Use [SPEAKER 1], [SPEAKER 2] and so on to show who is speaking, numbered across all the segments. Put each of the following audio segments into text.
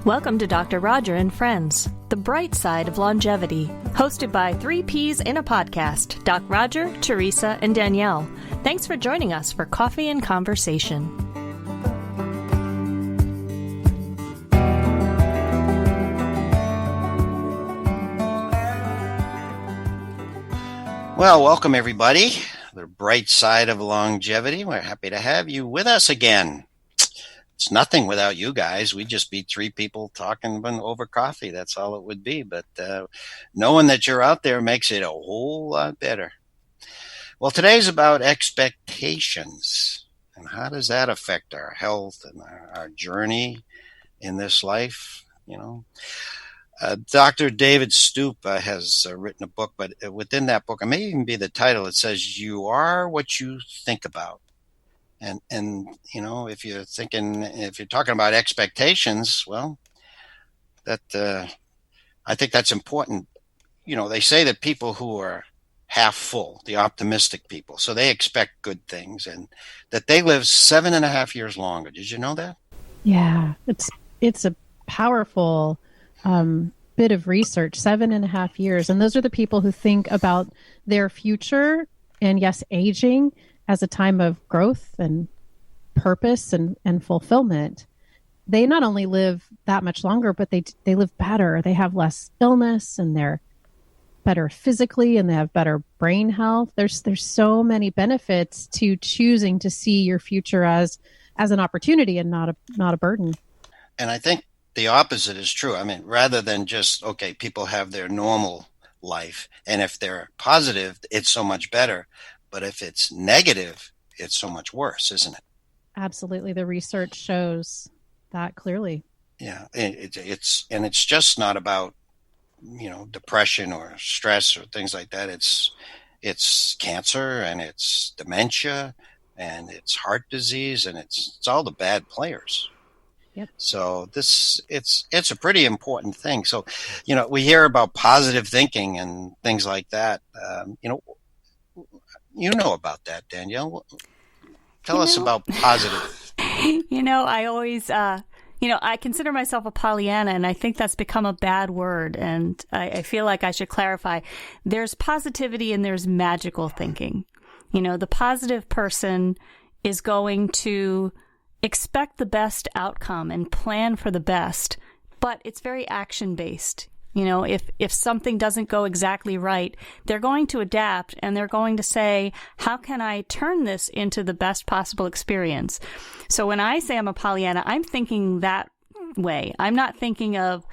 [SPEAKER 1] Welcome to Dr. Roger and Friends, the bright side of longevity, hosted by three Ps in a podcast, Doc Roger, Teresa, and Danielle. Thanks for joining us for coffee and conversation.
[SPEAKER 2] Well, welcome everybody, the bright side of longevity. We're happy to have you with us again. It's nothing without you guys. We'd just be three people talking over coffee. That's all it would be. But knowing that you're out there makes it a whole lot better. Well, today's about expectations. And how does that affect our health and our journey in this life? You know, Dr. David Stoop has written a book, but within that book, it may even be the title, it says, "You are what you think about." And you know, if you're talking about expectations, well, that I think that's important. You know, they say that people who are half full, the optimistic people, so they expect good things, and that they live 7.5 years longer. Did you know that?
[SPEAKER 3] Yeah, it's a powerful bit of research, 7.5 years. And those are the people who think about their future and, yes, aging as a time of growth and purpose and fulfillment. They not only live that much longer, but they live better. They have less illness, and they're better physically, and they have better brain health. There's so many benefits to choosing to see your future as an opportunity and not a burden.
[SPEAKER 2] And I think the opposite is true. I mean, rather than just, okay, people have their normal life, and if they're positive, it's so much better. But if it's negative, it's so much worse, isn't it?
[SPEAKER 3] Absolutely. The research shows that clearly.
[SPEAKER 2] Yeah. It's just not about, you know, depression or stress or things like that. It's cancer, and it's dementia, and it's heart disease, and it's all the bad players.
[SPEAKER 3] Yep. So
[SPEAKER 2] it's a pretty important thing. So, you know, we hear about positive thinking and things like that. You know about that, Danielle. Tell us about positive.
[SPEAKER 1] I always, I consider myself a Pollyanna, and I think that's become a bad word. And I feel like I should clarify. There's positivity and there's magical thinking. You know, the positive person is going to expect the best outcome and plan for the best, but it's very action-based. You know, if something doesn't go exactly right, they're going to adapt, and they're going to say, how can I turn this into the best possible experience? So when I say I'm a Pollyanna, I'm thinking that way. I'm not thinking of,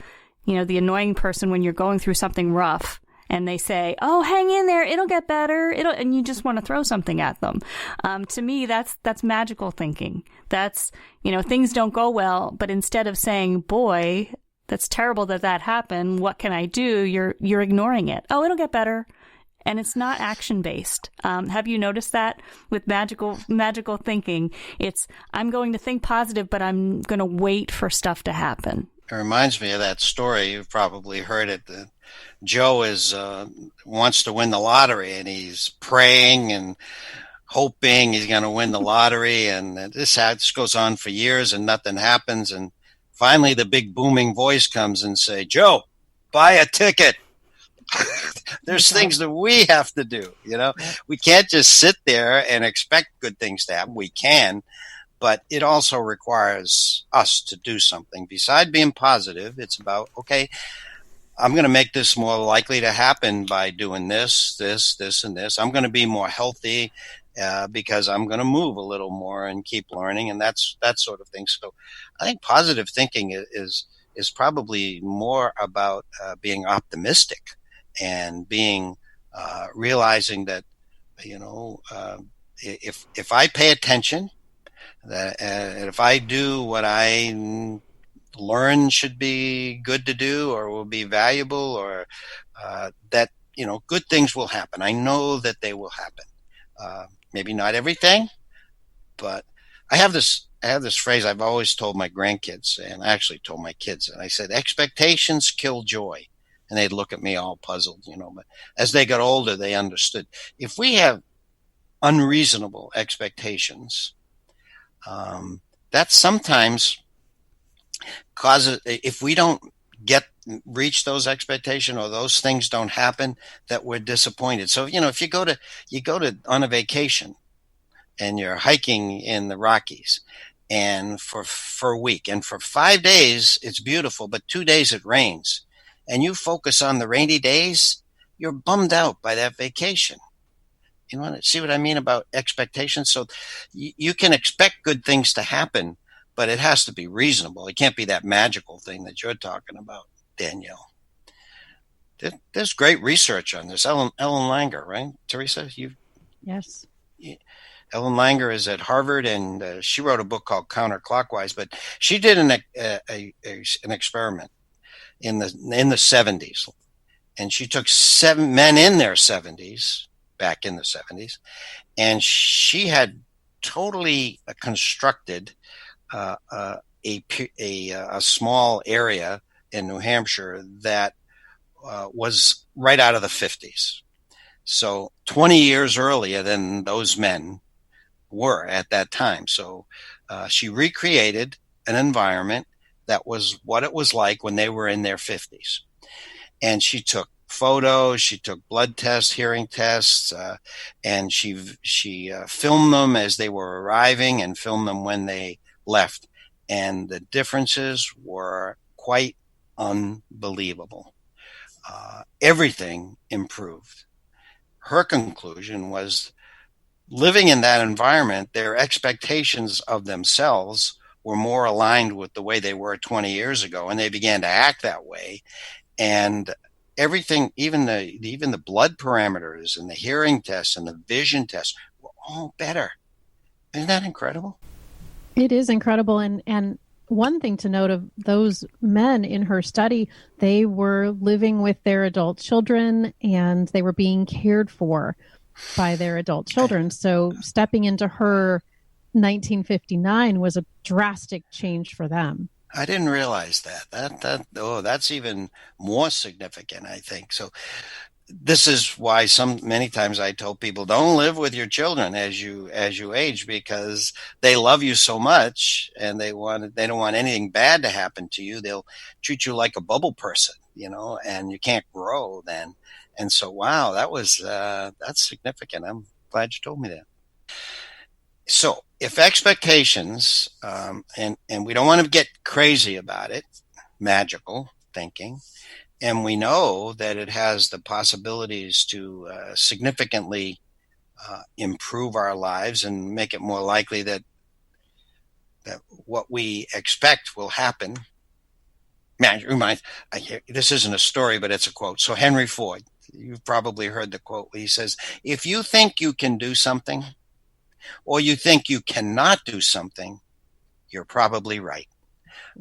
[SPEAKER 1] the annoying person when you're going through something rough and they say, oh, hang in there, it'll get better. And you just want to throw something at them. To me, that's magical thinking. That's, things don't go well, but instead of saying, boy, that's terrible that happened, what can I do? You're ignoring it. Oh, it'll get better. And it's not action-based. Have you noticed that with magical thinking? It's, I'm going to think positive, but I'm going to wait for stuff to happen.
[SPEAKER 2] It reminds me of that story. You've probably heard it. Joe wants to win the lottery, and he's praying and hoping he's going to win the lottery. And this goes on for years, and nothing happens. And finally, the big booming voice comes and say, Joe, buy a ticket. There's things that we have to do. We can't just sit there and expect good things to happen. We can, but it also requires us to do something. Besides being positive, it's about, okay, I'm going to make this more likely to happen by doing this, and this. I'm going to be more healthy because I'm going to move a little more and keep learning, and that sort of thing. So I think positive thinking is probably more about being optimistic and being realizing that, if I pay attention, that if I do what I learn should be good to do or will be valuable, or that, good things will happen. I know that they will happen. Maybe not everything, but I have this phrase I've always told my grandkids, and I actually told my kids, and I said, expectations kill joy. And they'd look at me all puzzled, but as they got older, they understood. If we have unreasonable expectations, that sometimes causes, if we don't reach those expectations, or those things don't happen, that we're disappointed. So, if you go to on a vacation and you're hiking in the Rockies, and for a week, and for 5 days it's beautiful, but 2 days it rains, and you focus on the rainy days, you're bummed out by that vacation. You want to see what I mean about expectations? So you can expect good things to happen, but it has to be reasonable. It can't be that magical thing that you're talking about, Danielle. There's great research on this. Ellen Langer, right? Teresa,
[SPEAKER 3] Yes.
[SPEAKER 2] Ellen Langer is at Harvard, and she wrote a book called Counterclockwise. But she did an experiment in the 70s, and she took 7 men in their 70s, back in the 70s, and she had totally constructed a small area in New Hampshire that was right out of the 50s. So 20 years earlier than those men were at that time. So she recreated an environment that was what it was like when they were in their 50s. And she took photos, she took blood tests, hearing tests, and she filmed them as they were arriving and filmed them when they left. And the differences were quite unbelievable. Everything improved. Her conclusion was, living in that environment, their expectations of themselves were more aligned with the way they were 20 years ago, and they began to act that way. And everything, even the blood parameters and the hearing tests and the vision tests, were all better. Isn't that incredible?
[SPEAKER 3] It is incredible. And one thing to note of those men in her study, they were living with their adult children, and they were being cared for by their adult children. So stepping into her 1959 was a drastic change for them.
[SPEAKER 2] I didn't realize that. That's even more significant, I think. So this is why many times I tell people, don't live with your children as you age, because they love you so much, and they don't want anything bad to happen to you. They'll treat you like a bubble person, and you can't grow then. And so, wow, that's significant. I'm glad you told me that. So if expectations, and we don't want to get crazy about it, magical thinking, and we know that it has the possibilities to significantly improve our lives and make it more likely that what we expect will happen. This isn't a story, but it's a quote. So Henry Ford, you've probably heard the quote where he says, if you think you can do something, or you think you cannot do something, you're probably right.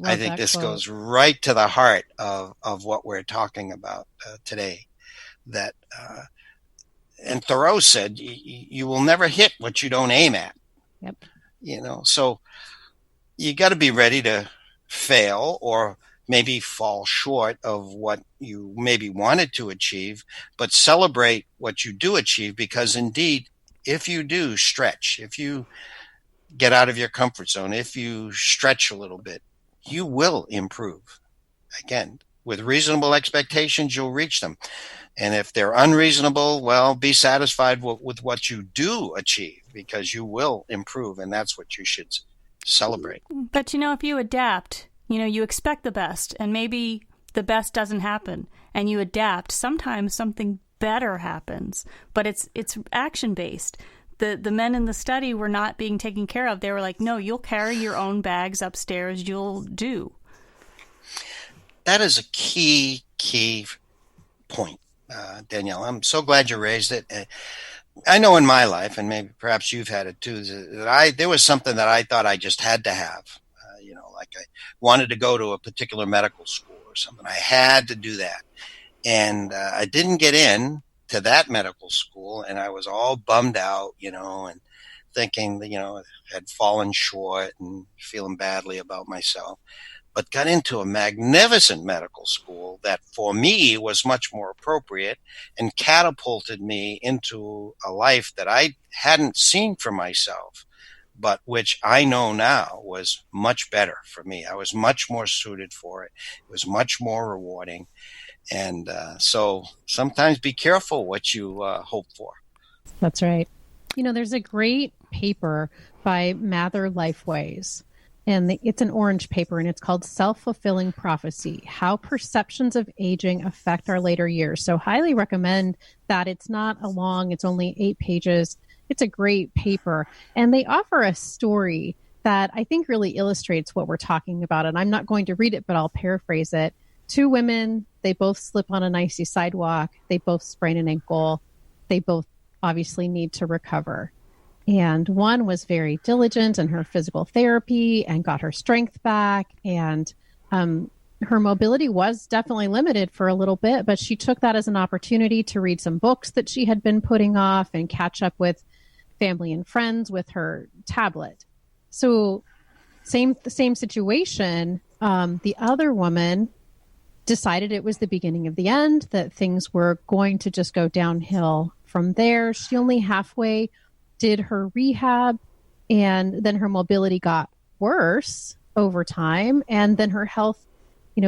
[SPEAKER 2] I think this goes right to the heart of what we're talking about today. That and Thoreau said, you will never hit what you don't aim at.
[SPEAKER 3] Yep.
[SPEAKER 2] So you got to be ready to fail, or maybe fall short of what you maybe wanted to achieve, but celebrate what you do achieve, because indeed, if you do stretch, if you get out of your comfort zone, if you stretch a little bit, you will improve. Again, with reasonable expectations, you'll reach them. And if they're unreasonable, well, be satisfied with what you do achieve, because you will improve, and that's what you should celebrate.
[SPEAKER 1] But, if you adapt, you expect the best, and maybe the best doesn't happen, and you adapt, sometimes something better happens, but it's action-based. The men in the study were not being taken care of. They were like, no, you'll carry your own bags upstairs, you'll do.
[SPEAKER 2] That is a key point, Danielle. I'm so glad you raised it. I know in my life, and maybe perhaps you've had it too, that there was something that I thought I just had to have. Like I wanted to go to a particular medical school or something. I had to do that. And I didn't get in to that medical school, and I was all bummed out, and thinking that, I had fallen short and feeling badly about myself. But got into a magnificent medical school that for me was much more appropriate and catapulted me into a life that I hadn't seen for myself but which I know now was much better for me. I was much more suited for it. It was much more rewarding. And so sometimes be careful what you hope for.
[SPEAKER 3] That's right. There's a great paper by Mather Lifeways, and it's an orange paper, and it's called Selffulfilling Prophecy, How Perceptions of Aging Affect Our Later Years. So highly recommend that. It's not a long, it's only 8 pages. It's a great paper. And they offer a story that I think really illustrates what we're talking about. And I'm not going to read it, but I'll paraphrase it. 2 women, they both slip on an icy sidewalk. They both sprain an ankle. They both obviously need to recover. And one was very diligent in her physical therapy and got her strength back. And her mobility was definitely limited for a little bit, but she took that as an opportunity to read some books that she had been putting off and catch up with family and friends with her tablet. So the same situation. The other woman decided it was the beginning of the end, that things were going to just go downhill from there. She only halfway did her rehab, and then her mobility got worse over time, and then her health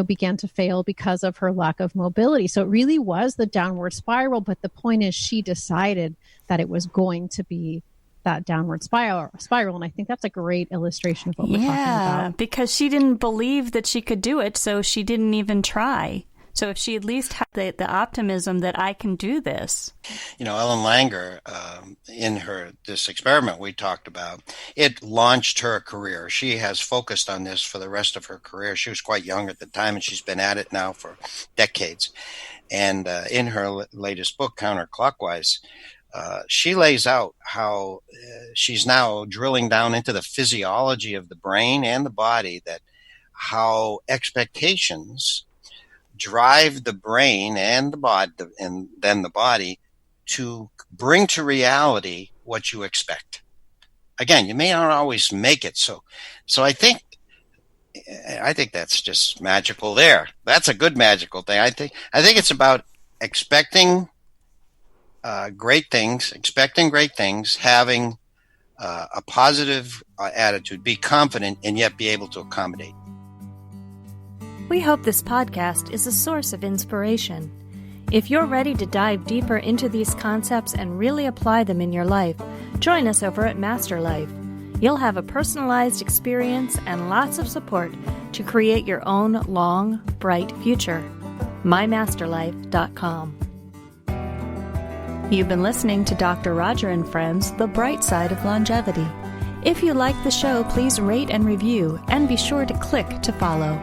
[SPEAKER 3] began to fail because of her lack of mobility. So it really was the downward spiral, but the point is she decided that it was going to be that downward spiral. And I think that's a great illustration of what we're talking about.
[SPEAKER 1] Yeah, because she didn't believe that she could do it, so she didn't even try. So if she at least had the optimism that I can do this.
[SPEAKER 2] Ellen Langer, in this experiment we talked about, it launched her career. She has focused on this for the rest of her career. She was quite young at the time, and she's been at it now for decades. And in her latest book, Counterclockwise, she lays out how she's now drilling down into the physiology of the brain and the body, that how expectations drive the brain and the body, and then the body, to bring to reality what you expect. Again, you may not always make it. So I think that's just magical there. That's a good magical thing. I think it's about expecting great things, having a positive attitude, be confident, and yet be able to accommodate.
[SPEAKER 1] We hope this podcast is a source of inspiration. If you're ready to dive deeper into these concepts and really apply them in your life, join us over at Master Life. You'll have a personalized experience and lots of support to create your own long, bright future. mymasterlife.com. You've been listening to Dr. Roger and Friends, The Bright Side of Longevity. If you like the show, please rate and review, and be sure to click to follow.